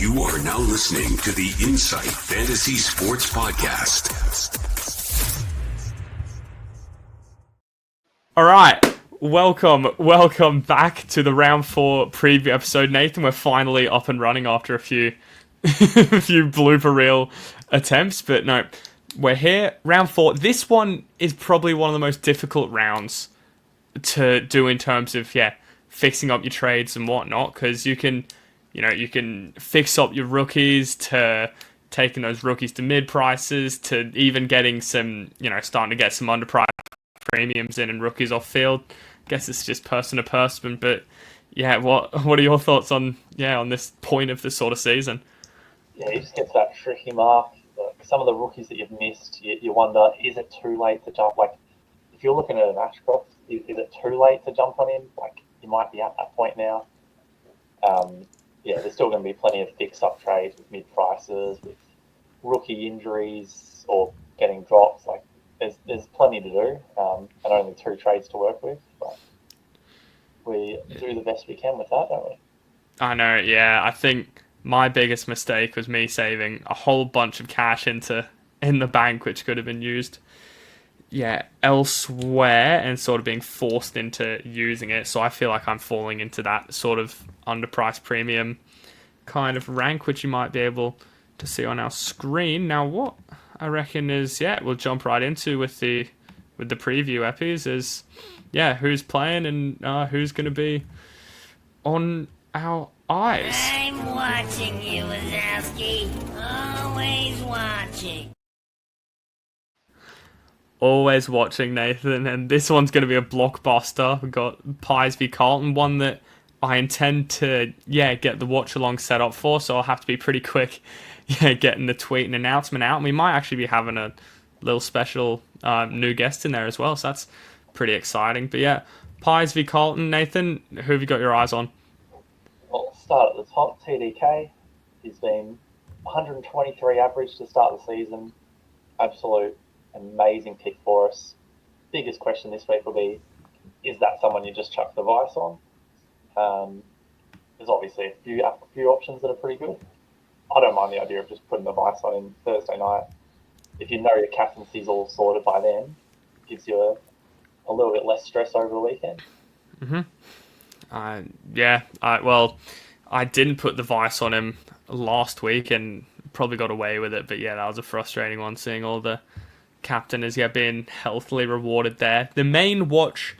You are now listening to the Insight Fantasy Sports Podcast. All right, welcome back to the round 4 preview episode, Nathan. We're finally up and running after a few blooper reel attempts, but no, we're here. Round 4. This one is probably one of the most difficult rounds to do in terms of fixing up your trades and whatnot, because you can fix up your rookies to taking those rookies to mid prices to even getting some, starting to get some underpriced premiums in and rookies off field. Guess it's just person to person, but what are your thoughts on this point of this sort of season? Yeah, you just get to that tricky mark. Like some of the rookies that you've missed, you wonder, is it too late to jump? Like, if you're looking at an Ashcroft, is it too late to jump on him? Like, you might be at that point now. There's still going to be plenty of fix-up trades with mid-prices, with rookie injuries or getting drops. Like, there's plenty to do, and only 2 trades to work with. But we do the best we can with that, don't we? I know, yeah. I think my biggest mistake was me saving a whole bunch of cash in the bank, which could have been used elsewhere, and sort of being forced into using it. So I feel like I'm falling into that sort of underpriced premium kind of rank, which you might be able to see on our screen. Now, what I reckon is, we'll jump right into with the preview epis is, who's playing and who's going to be on our eyes. I'm watching you, Wazowski. Always watching. Always watching, Nathan, and this one's going to be a blockbuster. We've got Pies v Carlton, one that I intend to get the watch along set up for, so I'll have to be pretty quick getting the tweet and announcement out. And we might actually be having a little special new guest in there as well, so that's pretty exciting. But Pies v Carlton, Nathan, who have you got your eyes on? Well, let's start at the top. TDK, he's been 123 average to start the season. Absolute amazing pick for us. Biggest question this week will be, is that someone you just chuck the vice on? There's obviously a few options that are pretty good. I don't mind the idea of just putting the vice on him Thursday night. If you know your captaincy's all sorted by then, it gives you a little bit less stress over the weekend. I didn't put the vice on him last week and probably got away with it, but that was a frustrating one, seeing all the captain is being healthily rewarded there. The main watch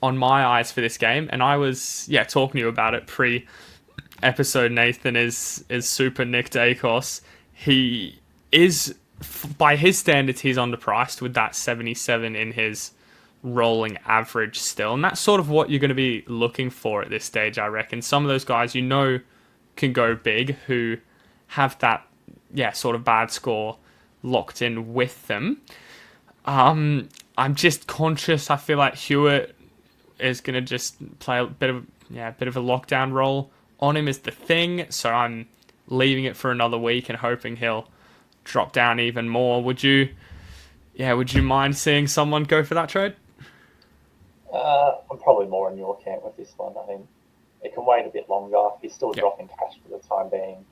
on my eyes for this game, and I was talking to you about it pre-episode, Nathan, is Super Nick Dacos. He is, by his standards, he's underpriced with that 77 in his rolling average still, and that's sort of what you're going to be looking for at this stage, I reckon. Some of those guys can go big, who have that sort of bad score locked in with them. I'm just conscious. I feel like Hewitt is going to just play a bit of a lockdown role on him is the thing. So I'm leaving it for another week and hoping he'll drop down even more. Would you mind seeing someone go for that trade? I'm probably more in your camp with this one. I mean, it can wait a bit longer. He's still dropping cash for the time being.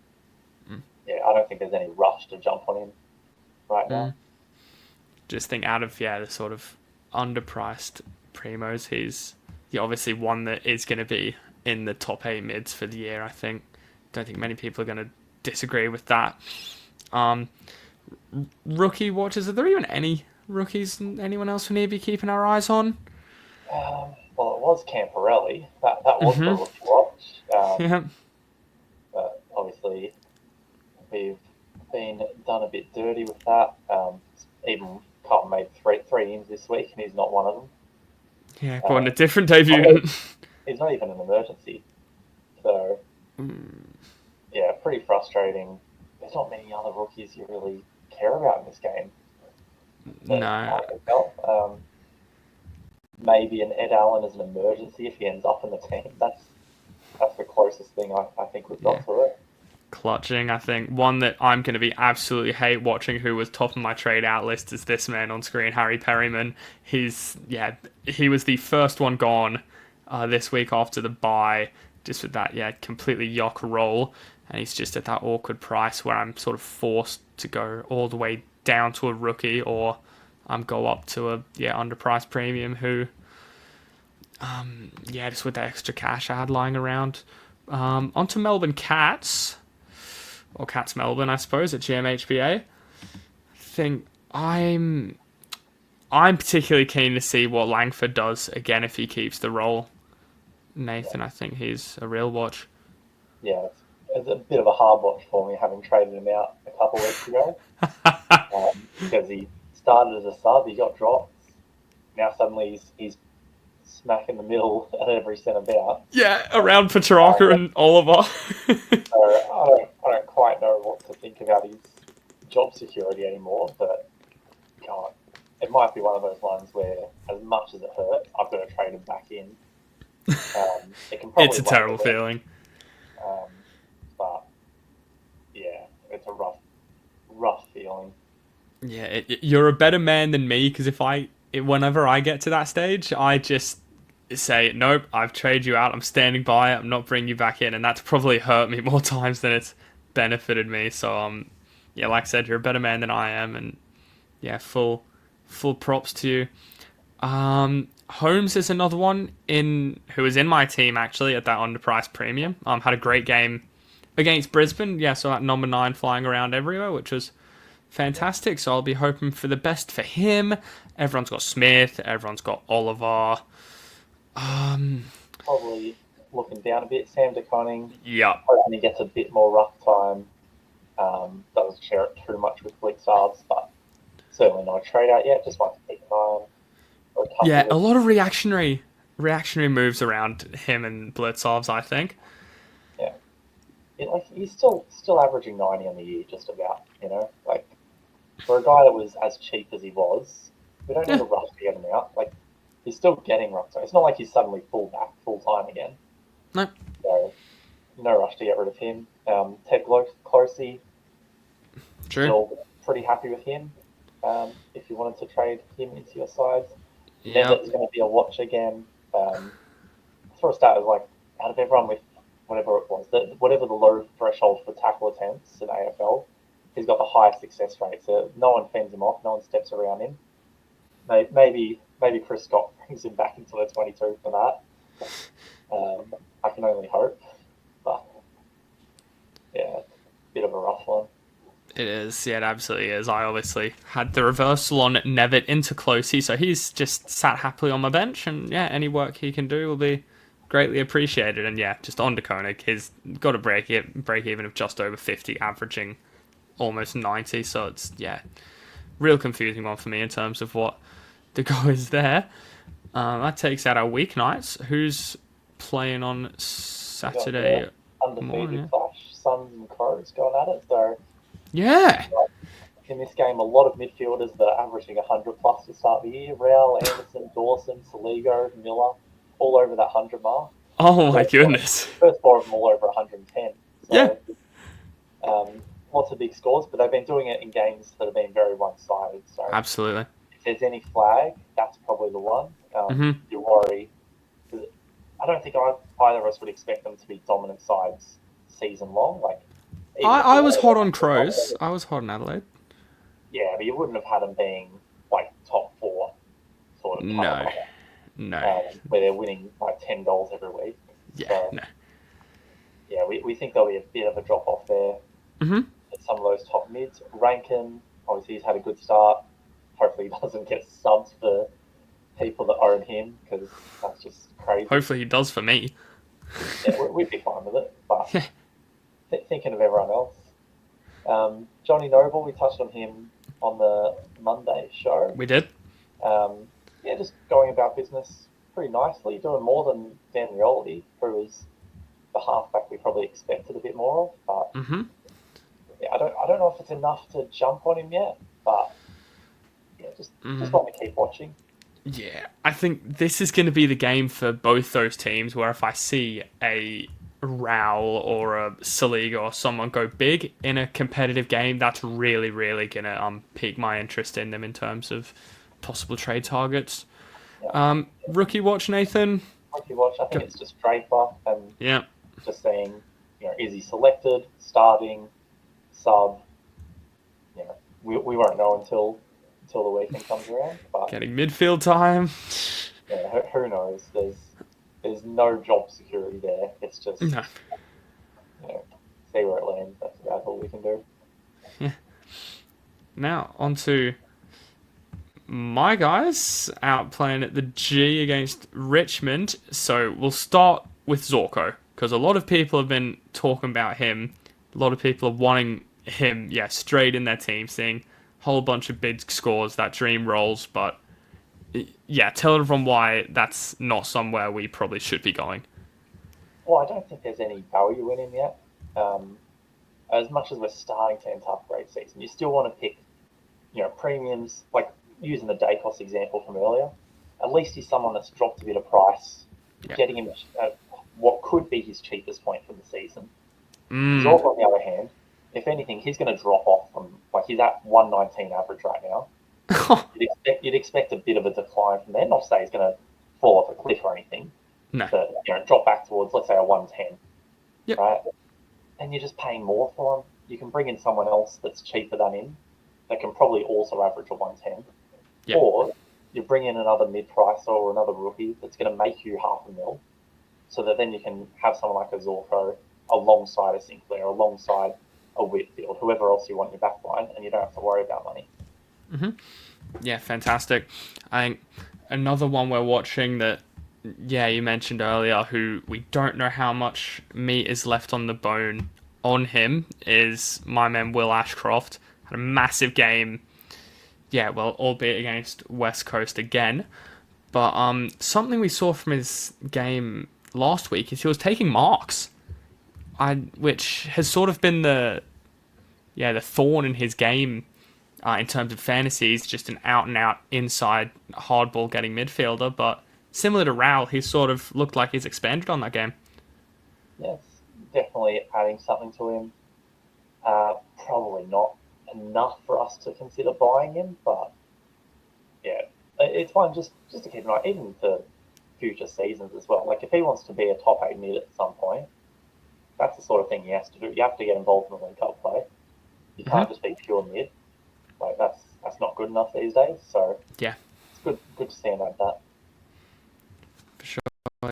I don't think there's any rush to jump on him right now. Just think out of the sort of underpriced primos, he's obviously one that is going to be in the top 8 mids for the year. I don't think many people are going to disagree with that. Rookie watches, are there even any rookies? Anyone else we need to be keeping our eyes on? Well, it was Camporelli. That was the rookie watch. But obviously, we've been done a bit dirty with that. Even Carlton made three ins this week, and he's not one of them. Quite a different debut. He's not even an emergency. So, pretty frustrating. There's not many other rookies you really care about in this game. No. Maybe an Ed Allen as an emergency if he ends up in the team. That's the closest thing I think we've got to it. Clutching, I think. One that I'm going to be absolutely hate watching, who was top of my trade out list, is this man on screen, Harry Perryman. He was the first one gone this week after the bye. just with that, completely yock roll, and he's just at that awkward price where I'm sort of forced to go all the way down to a rookie, or go up to a underpriced premium who, just with the extra cash I had lying around. Onto Melbourne Cats, or Cats Melbourne, I suppose, at GMHBA. I think I'm particularly keen to see what Langford does again if he keeps the role. Nathan, I think he's a real watch. Yeah, it's a bit of a hard watch for me, having traded him out a couple of weeks ago. Because he started as a sub, he got dropped. Now suddenly he's smack in the middle at every centre bout. Yeah, around Petrarca and Oliver. So I don't quite know what to think about his job security anymore, but God, it might be one of those ones where, as much as it hurts, I've got to trade him back in. It's a terrible feeling. But yeah, it's a rough feeling. Yeah, you're a better man than me, because whenever I get to that stage, I just say, nope, I've traded you out, I'm standing by it, I'm not bringing you back in, and that's probably hurt me more times than it's benefited me. So like I said, you're a better man than I am, and full props to you. Holmes is another one who was in my team actually at that underpriced premium. Had a great game against Brisbane. So that number 9 flying around everywhere, which was fantastic. So I'll be hoping for the best for him. Everyone's got Smith. Everyone's got Oliver. Probably looking down a bit. Sam DeConning. Yeah. Hoping he gets a bit more rough time. Doesn't share it too much with Blicavs, but certainly not a trade out yet. Just want to keep an eye on. A lot of reactionary moves around him and Blicavs, I think. Yeah, he's still averaging 90 on the year, just about. Like for a guy that was as cheap as he was, we don't need a rush to get him out. Like he's still getting rough time. It's not like he's suddenly full time again. No. So no rush to get rid of him. Ted Closey. True. Still pretty happy with him. If you wanted to trade him into your sides. Nevitt is going to be a watch again. For a start, it was like, out of everyone with whatever it was, whatever the low threshold for tackle attempts in AFL, he's got the highest success rate. So no one fends him off, no one steps around him. Maybe Chris Scott brings him back into the 22 for that. I can only hope. But yeah, bit of a rough one. It is, it absolutely is. I obviously had the reversal on Nevitt into Closey, so he's just sat happily on my bench, and any work he can do will be greatly appreciated. And just on to Koenig, he's got a break even of just over 50, averaging almost 90, so it's, real confusing one for me in terms of what the go is there. That takes out our weeknights. Who's playing on Saturday undefeated clash, Suns and Crows going at it, so... Yeah. In this game, a lot of midfielders that are averaging 100 plus to start the year. Rowell, Anderson, Dawson, Saligo, Miller, all over that 100 mark. Oh my goodness. First 4 of them all over 110. So, lots of big scores, but they've been doing it in games that have been very one-sided. So absolutely. If there's any flag, that's probably the one. You worry. I don't think either of us would expect them to be dominant sides season long. I was hot on Crows. I was hot on Adelaide. Yeah, but you wouldn't have had them being top 4 sort of. No. Where they're winning $10 every week. Yeah, so, no. Yeah, we think there'll be a bit of a drop off there. At some of those top mids. Rankin, obviously he's had a good start. Hopefully he doesn't get subs for people that own him, because that's just crazy. Hopefully he does for me. Yeah, we'd be fine with it, but thinking of everyone else. Johnny Noble, we touched on him on the Monday show. We did. Just going about business pretty nicely, doing more than Dan Rioli, who was the halfback we probably expected a bit more of. But I don't know if it's enough to jump on him yet, but just want to keep watching. Yeah, I think this is going to be the game for both those teams, where if I see a Rowell or a Saliga or someone go big in a competitive game, that's really, really going to pique my interest in them in terms of possible trade targets. Rookie watch, Nathan? Rookie watch, I think it's just Draper and just seeing, is he selected, starting, sub? We won't know until the weekend comes around. But Getting midfield time. who knows? There's no job security there. It's just No. See where it lands. That's about all we can do. Yeah. Now on to my guys out playing at the G against Richmond. So we'll start with Zorko because a lot of people have been talking about him. A lot of people are wanting him, straight in their team, seeing a whole bunch of big scores, that dream rolls. But tell everyone why that's not somewhere we probably should be going. Well, I don't think there's any value in him yet. As much as we're starting to enter upgrade season, you still want to pick, premiums, like using the Dacos example from earlier. At least he's someone that's dropped a bit of price, getting him at what could be his cheapest point for the season. Zork, on the other hand, if anything, he's going to drop off from, he's at 119 average right now. You'd expect a bit of a decline from there. Not to say he's going to fall off a cliff or anything. No. But, drop back towards, let's say, a 110. Yep. Right? And you're just paying more for him. You can bring in someone else that's cheaper than him that can probably also average a 110. Yep. Or you bring in another mid-pricer or another rookie that's going to make you $500,000 so that then you can have someone like a Zorko alongside a Sinclair, alongside a Whitfield, whoever else you want in your back line, and you don't have to worry about money. Mm-hmm. Yeah, fantastic. I think another one we're watching that, you mentioned earlier, who we don't know how much meat is left on the bone on him, is my man Will Ashcroft. Had a massive game, albeit against West Coast again. But something we saw from his game last week is he was taking marks, which has sort of been the thorn in his game in terms of fantasy. He's just an out-and-out inside hardball getting midfielder, but similar to Raul, he sort of looked like he's expanded on that game. Yes, definitely adding something to him. Probably not enough for us to consider buying him, but it's one just to keep an eye, even for future seasons as well. Like if he wants to be a top 8 mid at some point, that's the sort of thing he has to do. You have to get involved in the League Cup play. You can't just be pure mid. That's not good enough these days. So it's good to see him at that. For sure,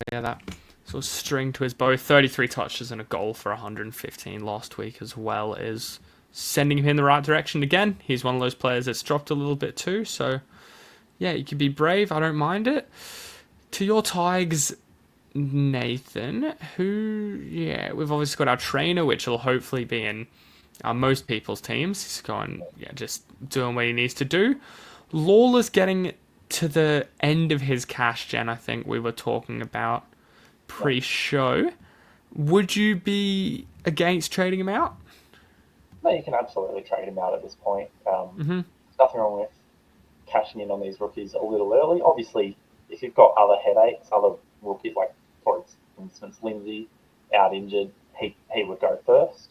that sort of string to his bow. 33 touches and a goal for 115 last week as well is sending him in the right direction again. He's one of those players that's dropped a little bit too, so you can be brave. I don't mind it. To your Tigers, Nathan, who, we've obviously got our trainer, which will hopefully be in most people's teams. He's going, just doing what he needs to do. Lawler's getting to the end of his cash gen, I think we were talking about pre-show. Would you be against trading him out? No, you can absolutely trade him out at this point. There's nothing wrong with cashing in on these rookies a little early. Obviously, if you've got other headaches, other rookies, like for instance Lindsay, out injured, he would go first.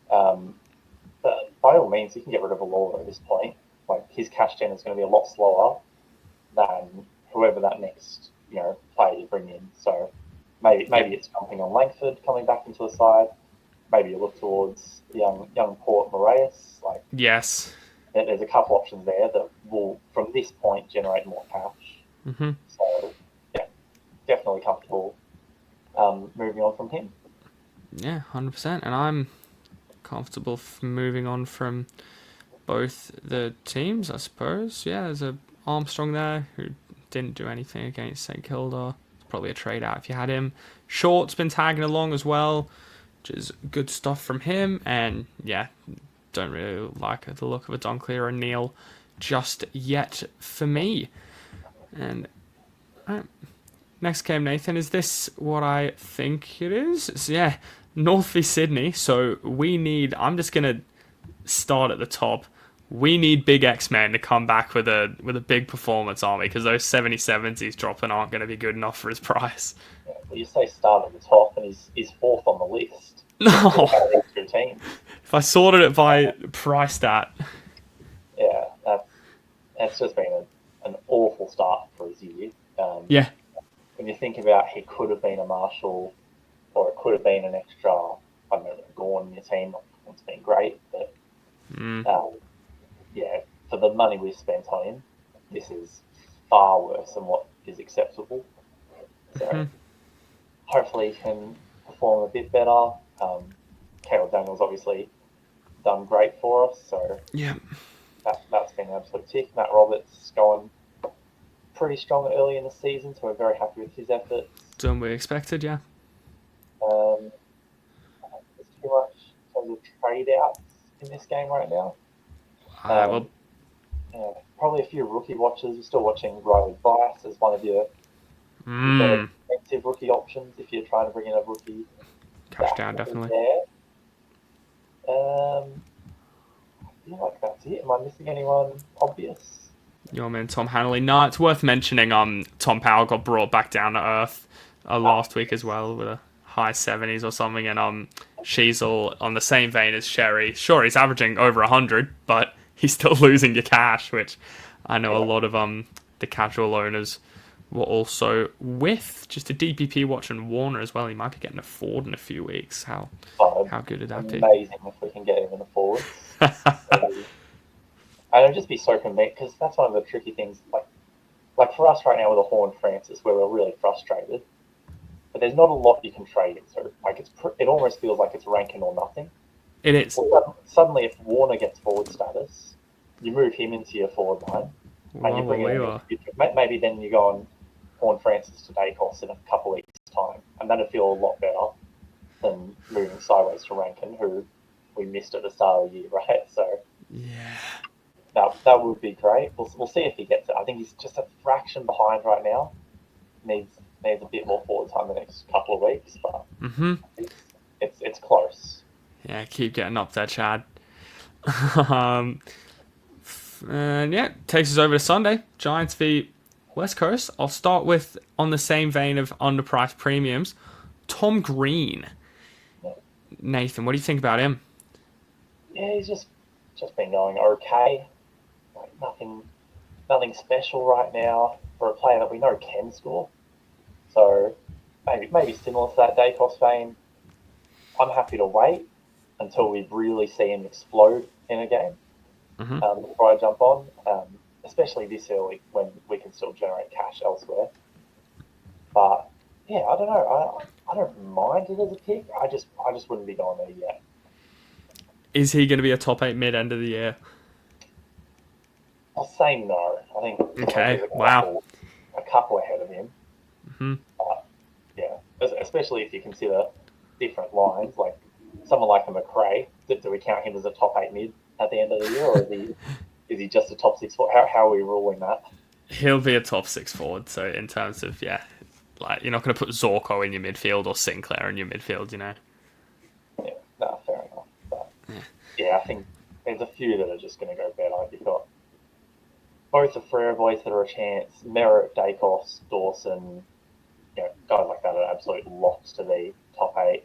But by all means, you can get rid of a Lawler at this point. Like his cash gen is going to be a lot slower than whoever that next player you bring in. So maybe it's jumping on Langford coming back into the side. Maybe you look towards young Port Moraes. Yes. There's a couple options there that will, from this point, generate more cash. Mm-hmm. So, definitely comfortable moving on from him. Yeah, 100%. And I'm comfortable moving on from both the teams, I suppose. Yeah, there's a Armstrong there who didn't do anything against St Kilda. It's probably a trade out if you had him. Short's been tagging along as well, which is good stuff from him. And don't really like the look of a Dunkley or a Neil just yet for me. And next game, Nathan, is this what I think it is? It's, North v Sydney. So I'm just going to start at the top. We need Big X-Man to come back with a big performance, aren't we? Because those 77s he's dropping aren't going to be good enough for his price. Yeah, well, you say start at the top, and he's fourth on the list. No. Team. If I sorted it by price stat. Yeah, that's just been an awful start for his year. Yeah. When you think about he could have been a Marshall or it could have been an extra, I don't know, Gorn in your team. It's been great, but yeah, for the money we spent on him, this is far worse than what is acceptable. So hopefully he can perform a bit better. Caleb Daniels obviously done great for us, so Yeah. that's been an absolute tick. Matt Roberts going pretty strong early in the season, so we're very happy with his efforts. Done we expected, yeah. I don't think there's too much in terms of trade outs in this game right now. Well, Yeah, probably a few rookie watchers. You're still watching Riley Bice as one of your better expensive rookie options if you're trying to bring in a rookie. cash down, definitely. There. I feel like that's it. Am I missing anyone obvious? Your man Tom Hanley. No, it's worth mentioning. Tom Powell got brought back down to earth last week as well with a high 70s or something, and she's all on the same vein as Sherry. Sure, he's averaging over 100, but he's still losing your cash, which I know a lot of the casual owners were also with. Just a DPP watching Warner as well. He might be getting a Ford in a few weeks. How good would that be? Amazing if we can get him in the forwards. And it'll just be so convenient because that's one of the tricky things. Like for us right now with a Horn Francis, where we're really frustrated, but there's not a lot you can trade into. Like it almost feels like it's ranking or nothing. It is. Well, suddenly, if Warner gets forward status, you move him into your forward line, and you bring in maybe then you go on Horn Francis to Dacos in a couple of weeks' time, and that'd feel a lot better than moving sideways to Rankin, who we missed at the start of the year, right? So yeah. That would be great. We'll see if he gets it. I think he's just a fraction behind right now. Needs a bit more forward time the next couple of weeks, but it's close. Yeah, keep getting up there, Chad. And yeah, takes us over to Sunday. Giants v West Coast. I'll start with, on the same vein of underpriced premiums, Tom Green. Nathan, what do you think about him? Yeah, he's just been going okay. Like nothing special right now for a player that we know can score. So maybe similar to that Dacos vein. I'm happy to wait until we really see him explode in a game before I jump on, especially this early when we can still generate cash elsewhere. But yeah, I don't know. I don't mind it as a pick. I just wouldn't be going there yet. Is he going to be a top 8 mid end of the year? I'll say no. I think okay. A couple ahead of him. Yeah, especially if you consider different lines, like someone like a McRae. Do we count him as a top 8 mid at the end of the year, or is he just a top 6 forward? How are we ruling that? He'll be a top 6 forward. So in terms of like you're not going to put Zorko in your midfield or Sinclair in your midfield, you know. Yeah, no, fair enough. But yeah, I think there's a few that are just going to go better. You've got both the Frere boys that are a chance, Merritt, Dacos, Dawson, guys like that are absolute locks to be top 8.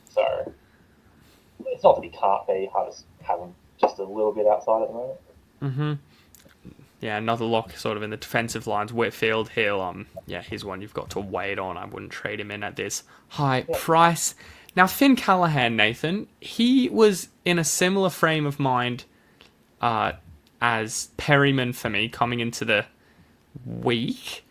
So it's not that he can't be. I just have him just a little bit outside at the moment. Yeah, another lock sort of in the defensive lines. Whitfield, he's one you've got to wait on. I wouldn't trade him in at this high price. Now, Finn Callahan, Nathan, he was in a similar frame of mind as Perryman for me coming into the week,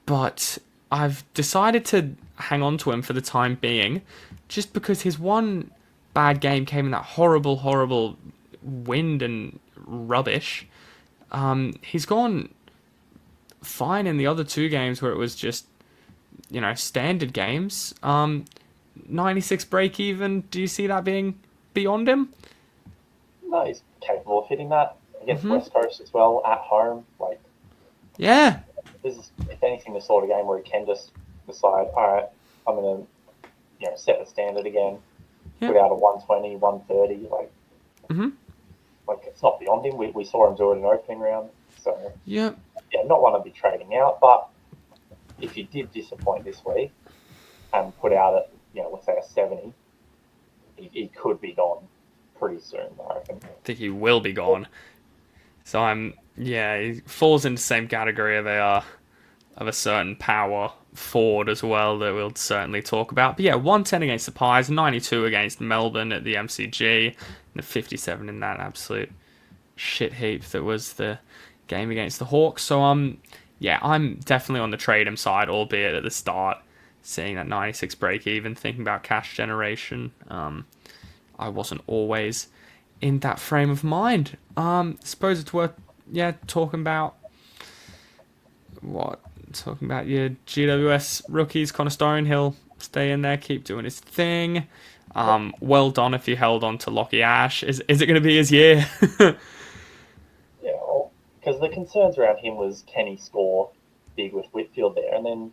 but I've decided to hang on to him for the time being, just because his one bad game came in that horrible wind and rubbish. He's gone fine in the other 2 games where it was just, standard games. 96 break even. Do you see that being beyond him? No, he's capable of hitting that against West Coast as well at home. Yeah. This is, if anything, the sort of game where he can just decide, all right, I'm going to, set the standard again. Put out a 120, 130. Like it's not beyond him. We saw him do it in opening round. So not one to be trading out. But if he did disappoint this week and put out at let's say a 70, he could be gone pretty soon. I reckon. I think he will be gone. So he falls into the same category. They are of a certain power forward as well that we'll certainly talk about. But yeah, 110 against the Pies, 92 against Melbourne at the MCG, and 57 in that absolute shit heap that was the game against the Hawks. So yeah, I'm definitely on the trade him side, albeit at the start, seeing that 96 break even, thinking about cash generation. I wasn't always in that frame of mind. Suppose it's worth talking about your GWS rookies. Connor Stonehill, stay in there, keep doing his thing. Well done if you held on to Lockie Ash. Is it going to be his year? Yeah, well, because the concerns around him was, can he score big with Whitfield there? And then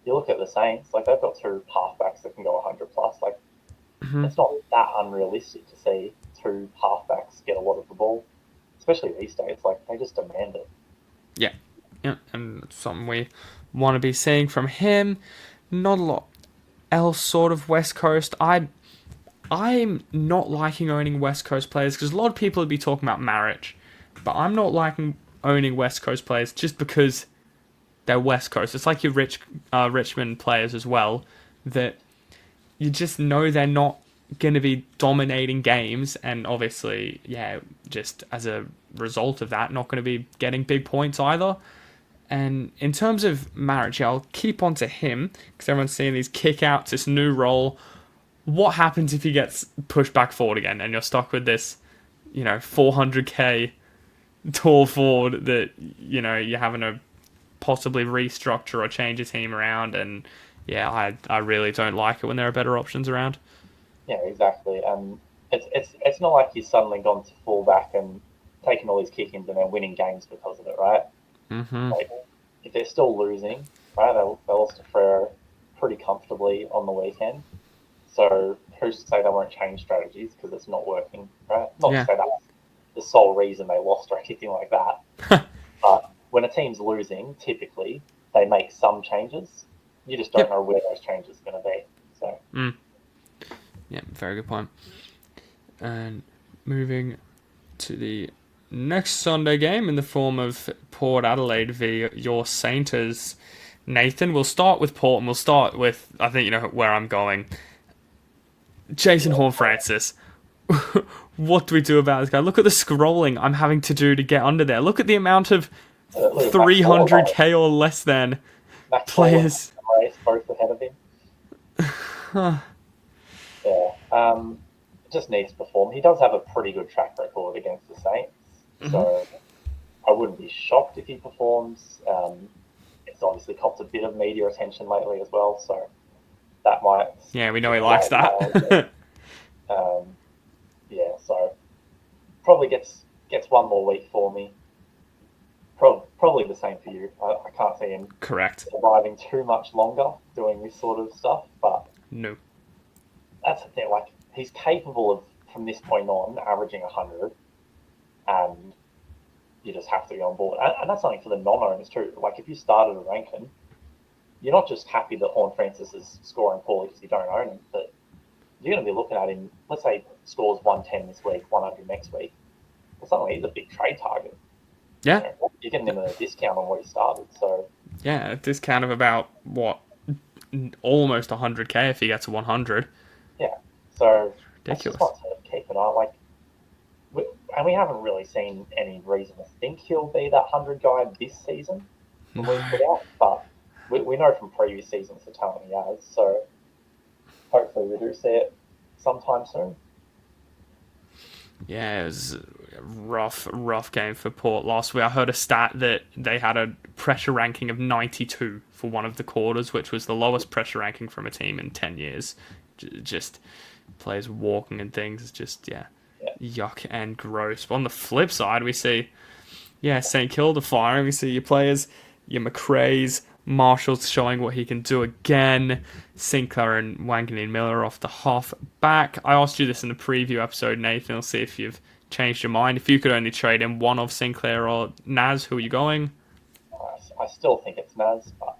you look at the Saints, like they've got two halfbacks that can go 100 plus. Like it's not that unrealistic to see two halfbacks get a lot of the ball, especially these days. Like they just demand it. Yeah, and it's something we want to be seeing from him. Not a lot else sort of West Coast. I'm not liking owning West Coast players because a lot of people would be talking about marriage, but I'm not liking owning West Coast players just because they're West Coast. It's like your Richmond players as well, that you just know they're not going to be dominating games, and obviously, just as a result of that, not going to be getting big points either. And in terms of marriage, I'll keep on to him because everyone's seeing these kick outs, this new role. What happens if he gets pushed back forward again and you're stuck with this, 400k tall forward that, you're having to possibly restructure or change your team around? And I really don't like it when there are better options around. Yeah, exactly. And it's not like he's suddenly gone to fullback and taken all these kick-ins and then winning games because of it, right? Mm-hmm. Like, if they're still losing, right, they lost to Freo pretty comfortably on the weekend. So who's to say they won't change strategies because it's not working, right? Not to say that's the sole reason they lost or anything like that. But when a team's losing, typically they make some changes. You just don't know where those changes are going to be. So. Yeah, very good point. And moving to the next Sunday game in the form of Port Adelaide v your Saints. Nathan, we'll start with Port and we'll start with, I think you know where I'm going. Jason Horne-Francis. What do we do about this guy? Look at the scrolling I'm having to do to get under there. Look at the amount of 300k or less than players. Both ahead of him. Just needs to perform. He does have a pretty good track record against the Saints, so I wouldn't be shocked if he performs. It's obviously copped a bit of media attention lately as well, so that might... Yeah, we know he likes that. So probably gets one more week for me. Probably the same for you. I can't see him surviving too much longer doing this sort of stuff, but... No. That's the thing, like, he's capable of, from this point on, averaging 100, and you just have to be on board. And that's something for the non-owners too. Like, if you started a Rankin, you're not just happy that Horne-Francis is scoring poorly because you don't own him, but you're going to be looking at him, let's say scores 110 this week, 100 next week. Well, suddenly he's a big trade target. Yeah. You're getting him at a discount on what he started, so... Yeah, a discount of about, almost 100k if he gets to 100. Yeah, so ridiculous. That's just not to keep an eye. Like, and we haven't really seen any reason to think he'll be that 100 guy this season when we put out, but we know from previous seasons the talent he has. So hopefully we do see it sometime soon. Yeah, it was a rough game for Port last week. I heard a stat that they had a pressure ranking of 92 for one of the quarters, which was the lowest pressure ranking from a team in 10 years. Just players walking and things, just yuck and gross. But on the flip side, we see St Kilda firing. We see your players, your McRae's, Marshall's showing what he can do again. Sinclair and Wanganeen Miller off the half back. I asked you this in the preview episode, Nathan. I'll see if you've changed your mind. If you could only trade in one of Sinclair or Naz, who are you going? I still think it's Naz, but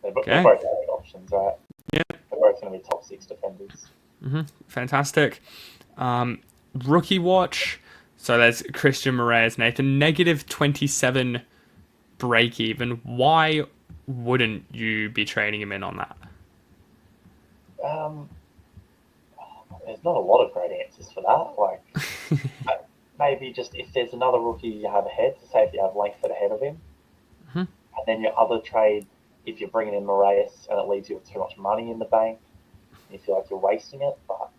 they're both great options, right? Yeah. They're both going to be top 6 defenders. Fantastic. Rookie watch. So there's Christian Moraes, Nathan. -27 break even. Why wouldn't you be trading him in on that? There's not a lot of great answers for that. Like, maybe just if there's another rookie you have ahead, so say if you have Langford ahead of him, and then your other trade, if you're bringing in Moraes and it leaves you with too much money in the bank, you feel like you're wasting it. But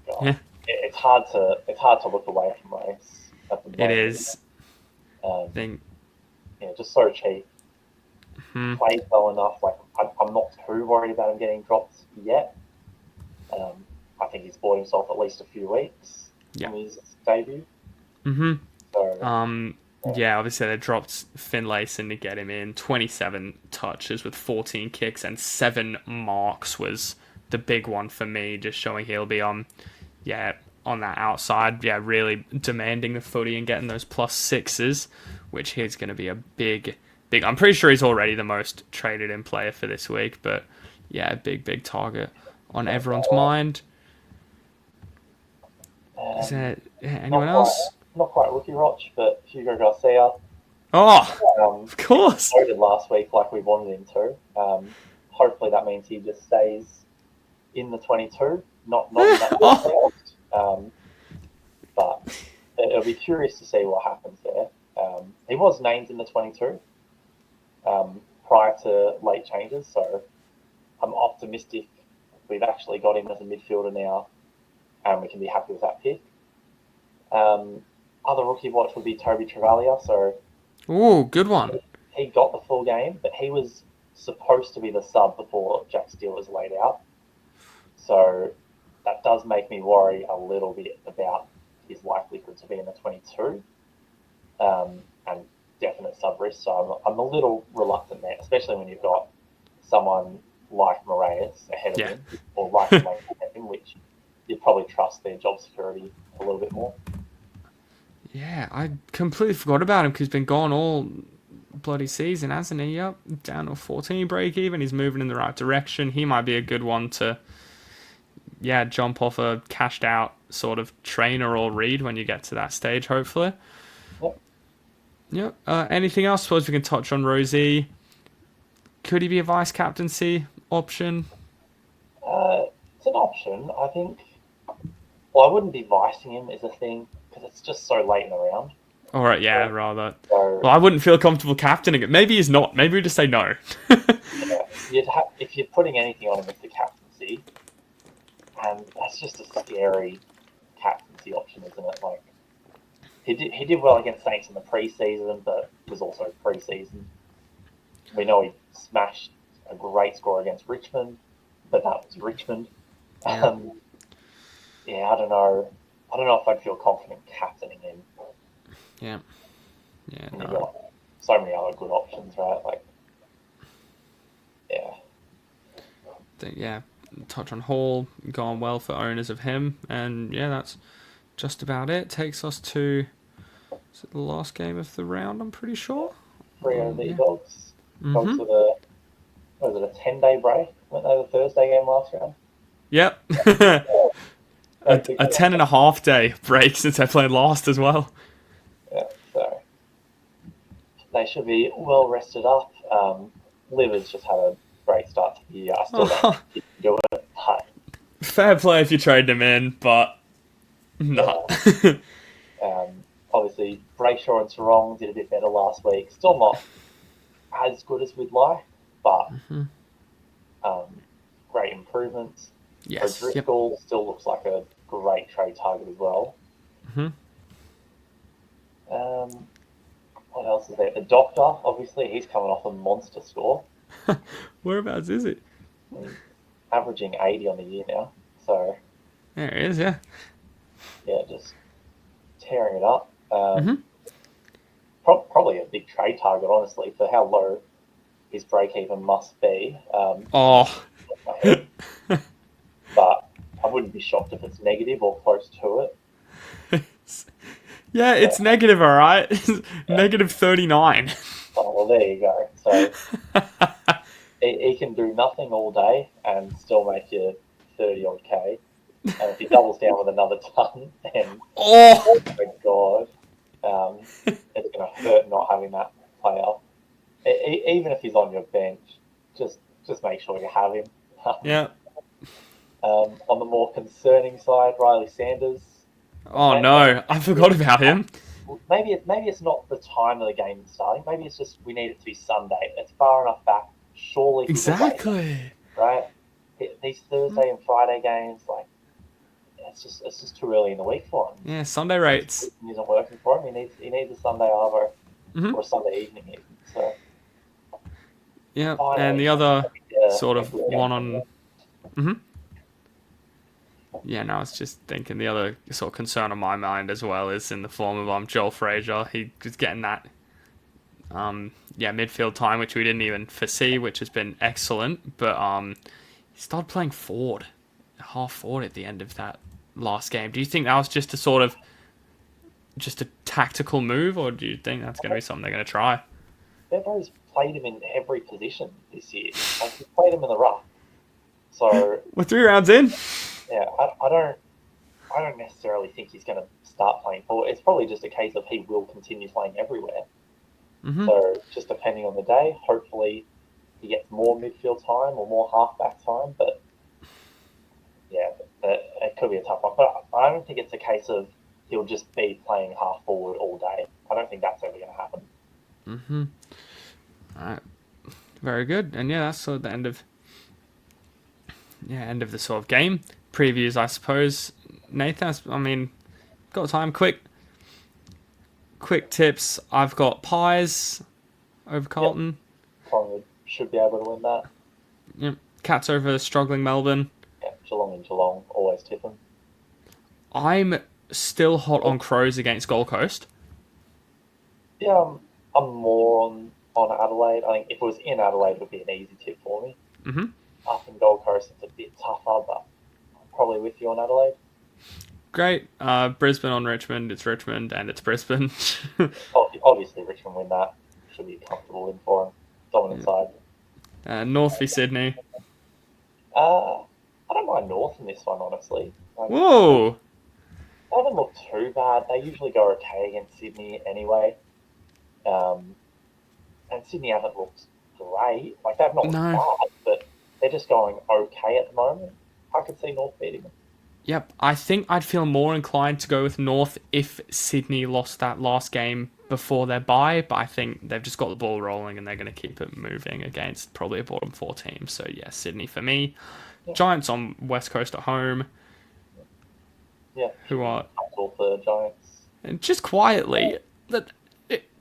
God, it's hard to look away from Moraes at the moment. It is. Just so cheap. Plays well enough. Like I'm not too worried about him getting dropped yet. I think he's bought himself at least a few weeks from his debut. So, obviously they dropped Finlayson to get him in. 27 touches with 14 kicks and 7 marks was the big one for me, just showing he'll be on that outside, really demanding the footy and getting those +6s, which he's going to be a big. I'm pretty sure he's already the most traded in player for this week, but big target on everyone's mind. Is there anyone else? Not quite rookie Roch, but Hugo Garcia. Oh, of course. He voted last week like we wanted him to. Hopefully that means he just stays in the 22, not in that but it'll be curious to see what happens there. He was named in the 22 prior to late changes, so I'm optimistic we've actually got him as a midfielder now, and we can be happy with that pick. Other rookie watch would be Toby Travalia. So, good one. He got the full game, but he was supposed to be the sub before Jack Steele was laid out. So that does make me worry a little bit about his likelihood to be in the 22, and definite sub risk. So I'm a little reluctant there, especially when you've got someone like Moraes ahead of him, or like Lane ahead of him, which you'd probably trust their job security a little bit more. Yeah, I completely forgot about him because he's been gone all bloody season, hasn't he? Yep, down to 14 break even. He's moving in the right direction. He might be a good one to, jump off a cashed out sort of trainer or read when you get to that stage, hopefully. Yep. Anything else? Suppose we can touch on Rosie. Could he be a vice captaincy option? It's an option, I think. Well, I wouldn't be vicing him as a thing because it's just so late in the round. All right, rather. Well, I wouldn't feel comfortable captaining it. Maybe he's not. Maybe we just say no. If you're putting anything on him, it's the captaincy, and that's just a scary captaincy option, isn't it? Like he did well against Saints in the preseason, but it was also preseason. We know he smashed a great score against Richmond, but that was Richmond. I don't know. I don't know if I'd feel confident captaining him. Yeah. You've got so many other good options, right? Touch on Hall, gone well for owners of him, and that's just about it. Takes us to the last game of the round, I'm pretty sure. Freo v Dogs. Dogs with a 10-day break? Weren't they the Thursday game last round? Yep. a 10.5 day break since they played last as well. Yeah, so they should be well rested up. Liver's just had a great start to the year. I still don't think he can do it. But, fair play if you trade them in, but no. Obviously, Brayshaw and Sarong did a bit better last week. Still not as good as we'd like, but great improvements. Yes. So Driscoll still looks like a great trade target as well. What else is there? The Doctor, obviously, he's coming off a monster score. Whereabouts is it? Averaging 80 on the year now. So there it is, yeah. Yeah, just tearing it up. Probably a big trade target, honestly, for how low his break-even must be. But I wouldn't be shocked if it's negative or close to it. It's negative, all right. Negative 39. Oh, well, there you go. So he can do nothing all day and still make you 30-odd K. And if he doubles down with another ton, then oh my God, it's going to hurt not having that player, even if he's on your bench, just make sure you have him. Yeah. On the more concerning side, Riley Sanders. Oh no, I forgot about him. Maybe it's not the time of the game starting. Maybe it's just we need it to be Sunday. It's far enough back. Surely he's away, Exactly. right? These Thursday and Friday games, like it's just too early in the week for him. Yeah, Sunday rates. It isn't working for him. He needs a Sunday arvo or a Sunday evening even. So Yeah, finally, and the other yeah, sort of yeah. one on. Yeah, no, I was just thinking the other sort of concern on my mind as well is in the form of Joel Frazier. He was getting that midfield time, which we didn't even foresee, which has been excellent. But he started playing forward, half forward at the end of that last game. Do you think that was just a tactical move, or do you think that's going to be something they're going to try? Bevo's played him in every position this year. Like he played him in the ruck. So We're 3 rounds in. yeah, I don't necessarily think he's going to start playing forward. It's probably just a case of he will continue playing everywhere. So just depending on the day, hopefully he gets more midfield time or more halfback time. But yeah, it could be a tough one. But I don't think it's a case of he'll just be playing half forward all day. I don't think that's ever going to happen. All right, very good. And yeah, that's sort of the end of the sort of game previews, I suppose. Nathan, I mean, got time? Quick tips. I've got Pies over Carlton. Yep. Collingwood should be able to win that. Yep. Cats over struggling Melbourne. Yeah, Geelong and Geelong always tip them. I'm still hot on Crows against Gold Coast. Yeah, I'm more on Adelaide. I think if it was in Adelaide, it would be an easy tip for me. Up in Gold Coast, it's a bit tougher, but I'm probably with you on Adelaide. Great. Brisbane on Richmond. It's Richmond and it's Brisbane. Obviously, Richmond win that. Should be a comfortable win for them. Dominant side. North v Sydney. I don't mind North in this one, honestly. Whoa! They haven't looked too bad. They usually go okay against Sydney anyway. And Sydney haven't looked great. Like, they've not looked bad, but they're just going okay at the moment. I could see North beating them. Yep, I think I'd feel more inclined to go with North if Sydney lost that last game before their bye, but I think they've just got the ball rolling and they're going to keep it moving against probably a bottom 4 team. So yeah, Sydney for me. Yeah. Giants on West Coast at home. Yeah. Who are... For the Giants. And just quietly,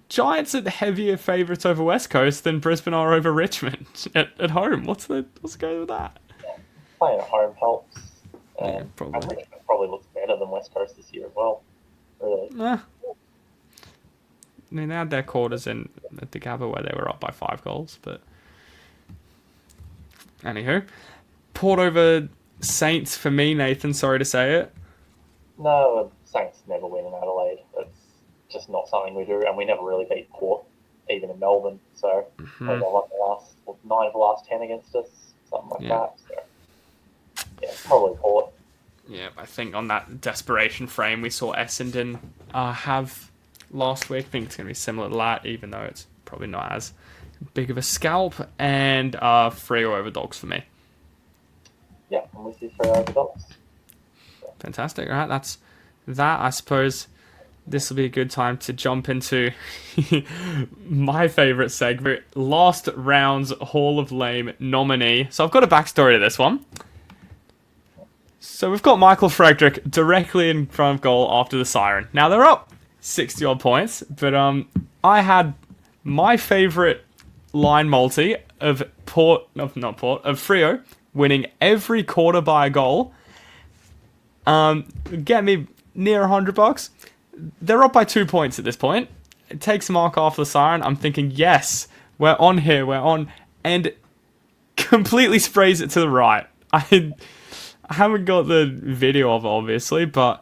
Giants are the heavier favourites over West Coast than Brisbane are over Richmond at home. What's going with that? Yeah. Playing at home helps. Yeah, probably. And Richmond probably looks better than West Coast this year as well. Really. I mean, they had their quarters in at the Gabba where they were up by 5 goals, but anywho, Port over Saints for me, Nathan. Sorry to say it. No, Saints never win in Adelaide. It's just not something we do, and we never really beat Port, even in Melbourne. So they won the last 9 of the last 10 against us, something like that. So yeah, probably Port. Yeah, I think on that desperation frame we saw Essendon have last week. I think it's going to be similar to that, even though it's probably not as big of a scalp. And Freo over Dogs for me. Yeah, I'm with you, Freo over Dogs. Fantastic. All right, that's that. I suppose this will be a good time to jump into my favourite segment, last round's Hall of Lame nominee. So I've got a backstory to this one. So we've got Michael Frederick directly in front of goal after the siren. Now they're up 60 odd points, but I had my favourite line multi of Freo winning every quarter by a goal. Get me near $100. They're up by 2 points at this point. It takes a mark off the siren. I'm thinking, yes, we're on here, and completely sprays it to the right. I haven't got the video of it, obviously, but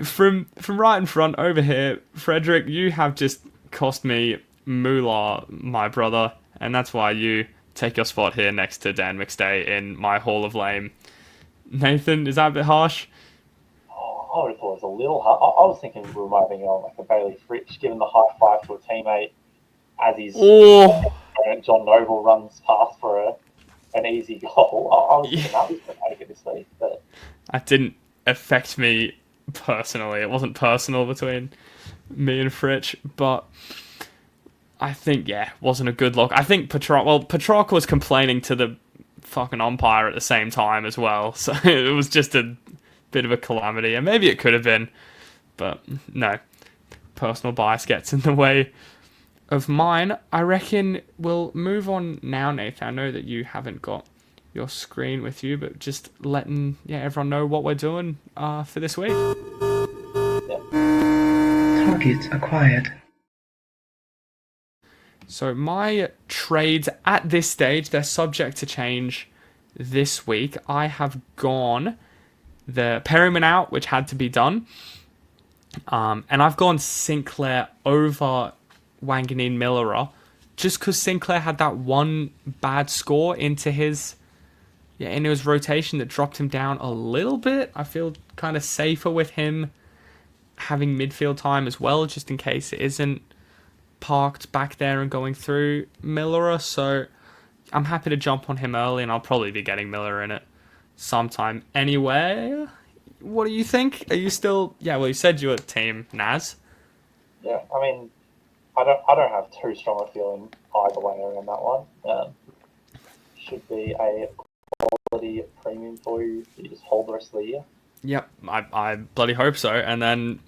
from right in front over here, Frederick, you have just cost me moolah, my brother, and that's why you take your spot here next to Dan McStay in my Hall of Lame. Nathan, is that a bit harsh? I would have thought it was a little hard. I was thinking we might have been on like a Bailey Fritsch, giving the high five to a teammate as his Oh, John Noble runs past for an easy goal. I was yeah. thinking that was going to make it this week, but That didn't affect me personally. It wasn't personal between me and Fritch, but I think, wasn't a good look. I think Petrarca was complaining to the fucking umpire at the same time as well, so it was just a bit of a calamity, and maybe it could have been, but no. Personal bias gets in the way of mine. I reckon we'll move on now, Nathan. I know that you haven't got your screen with you, but just letting everyone know what we're doing for this week. Targets acquired. So my trades at this stage, they're subject to change this week. I have gone the Perryman out, which had to be done. And I've gone Sinclair over Wanganeen Millerer, just because Sinclair had that one bad score into his rotation that dropped him down a little bit. I feel kind of safer with him having midfield time as well, just in case it isn't parked back there and going through Millerer. So I'm happy to jump on him early, and I'll probably be getting Miller in it sometime anyway. What do you think? Are you still... Yeah, well, you said you were team Naz. yeah, I mean, I don't have too strong a feeling either way around that one. Should be a quality premium for you. You just hold the rest of the year. Yep, I bloody hope so. And then,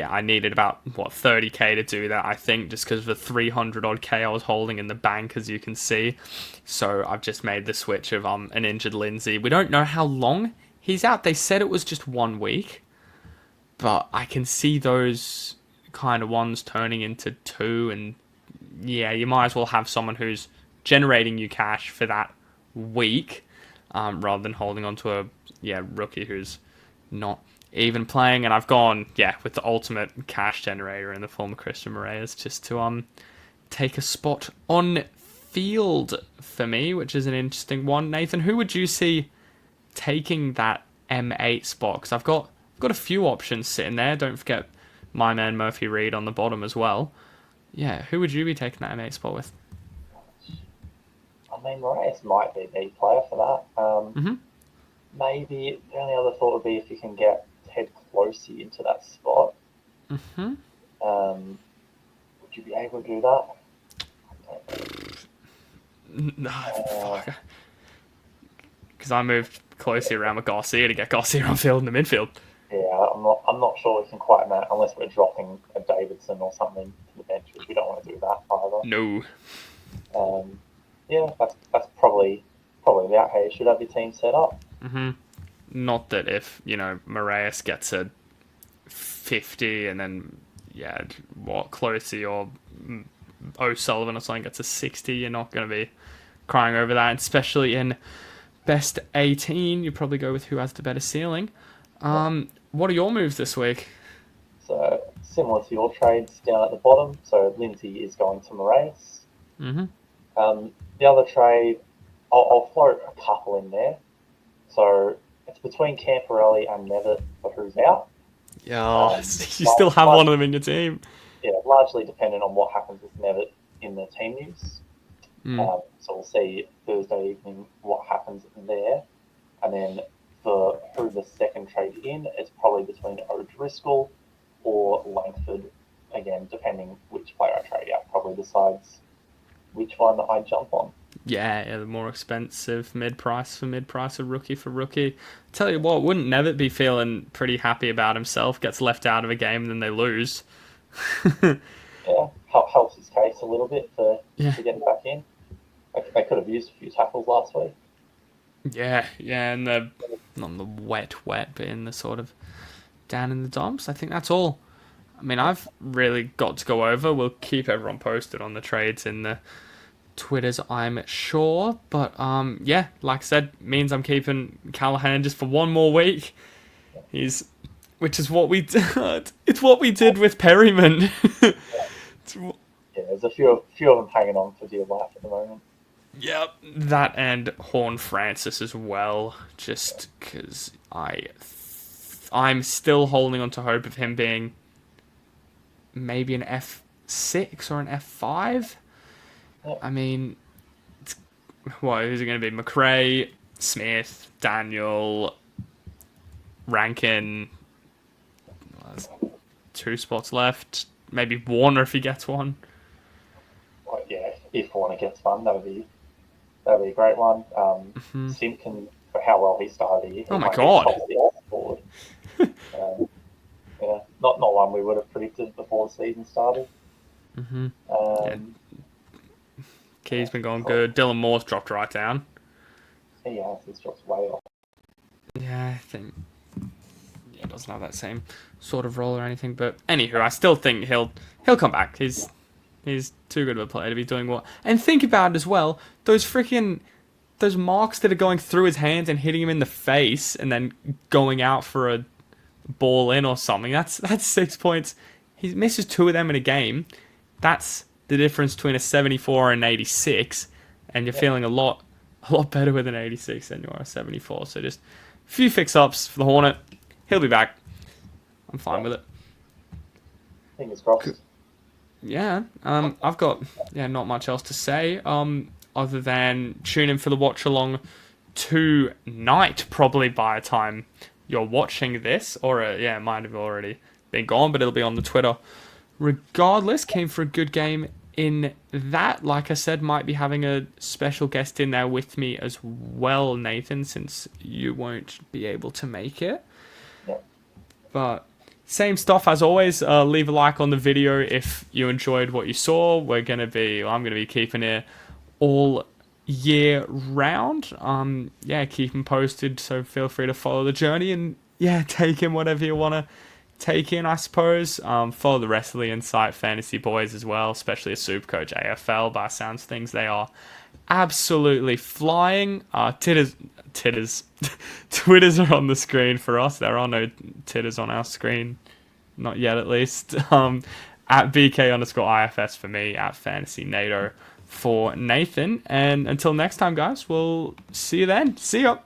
I needed about, 30k to do that, I think, just because of the 300 odd K I was holding in the bank, as you can see. So I've just made the switch of an injured Lindsay. We don't know how long he's out. They said it was just 1 week, but I can see those kind of ones turning into 2, and you might as well have someone who's generating you cash for that week, rather than holding on to a rookie who's not even playing. And I've gone with the ultimate cash generator in the form of Christian Moraes, just to take a spot on field for me, which is an interesting one. Nathan, who would you see taking that M8 spot? Because I've got a few options sitting there. Don't forget my man Murphy Reed on the bottom as well. Who would you be taking that M8 spot with? I mean, Moraes might be the player for that. Maybe the only other thought would be if you can get Ted Closey into that spot. Would you be able to do that? No, because I moved Closey around with Garcia to get Garcia on field in the midfield. Yeah, I'm not sure we can quite match unless we're dropping a Davidson or something to the bench, which we don't want to do that either. No. That's probably about how you should have your team set up. Not that if Moraes gets a 50 and then Closey or O'Sullivan or something gets a 60, you're not going to be crying over that, especially in best 18. You probably go with who has the better ceiling. What are your moves this week? So similar to your trades down at the bottom. So Lindsay is going to Moraes. The other trade, I'll float a couple in there. So it's between Camporelli and Nevitt for who's out. Yeah, you still have one of them in your team. Yeah, largely dependent on what happens with Nevitt in the team news. So we'll see Thursday evening what happens there. And then for who the second trade in, it's probably between O'Driscoll or Langford. Again, depending which player I trade out, probably decides which one I jump on. Yeah, the more expensive mid-price or rookie for rookie. Tell you what, wouldn't Nevitt be feeling pretty happy about himself? Gets left out of a game and then they lose. Helps his case a little bit for getting back in. They could have used a few tackles last week. Yeah, and the not in the wet, but in the sort of down in the dumps. I think that's all. I mean, I've really got to go over. We'll keep everyone posted on the trades in the Twitters, I'm sure. But like I said, means I'm keeping Callahan just for one more week. Which is what we did. It's what we did with Perryman. There's a few of them hanging on for dear life at the moment. Yep, that and Horn Francis as well, just because I'm still holding on to hope of him being maybe an F6 or an F5. I mean, who's it going to be? McRae, Smith, Daniel, Rankin. There's 2 spots left. Maybe Warner if he gets one. Well, yeah, if Warner gets one, that'd be a great one. Simpkin, for how well he started the year. Oh my god! Yeah, not one we would have predicted before the season started. Key's been going good. Dylan Moore's dropped right down. Yeah, he's dropped way off. Yeah, I think doesn't have that same sort of role or anything. But anywho, I still think he'll come back. He's too good of a player to be doing what. And think about it as well. Those marks that are going through his hands and hitting him in the face, and then going out for a ball in or something. That's 6 points. He misses 2 of them in a game. That's the difference between a 74 and an 86, and you're feeling a lot better with an 86 than you are a 74. So just a few fix-ups for the Hornet. He'll be back. I'm fine with it. Fingers crossed. Yeah. I've got not much else to say. Other than tune in for the watch along tonight, probably by the time you're watching this, or it might have already been gone, but it'll be on the Twitter. Regardless, came for a good game in that. Like I said, might be having a special guest in there with me as well, Nathan, since you won't be able to make it. Yeah. But same stuff as always. Leave a like on the video if you enjoyed what you saw. I'm gonna be keeping it all year round. Keep them posted, so feel free to follow the journey and take in whatever you want to take in, I suppose. Follow the rest of the Insight Fantasy boys as well, especially a Supercoach AFL. By sounds things, they are absolutely flying. Titters Twitters are on the screen for us. There are no titters on our screen, not yet at least. At BK_IFS for me, at Fantasy NATO for Nathan. And until next time, guys, we'll see you then. See ya.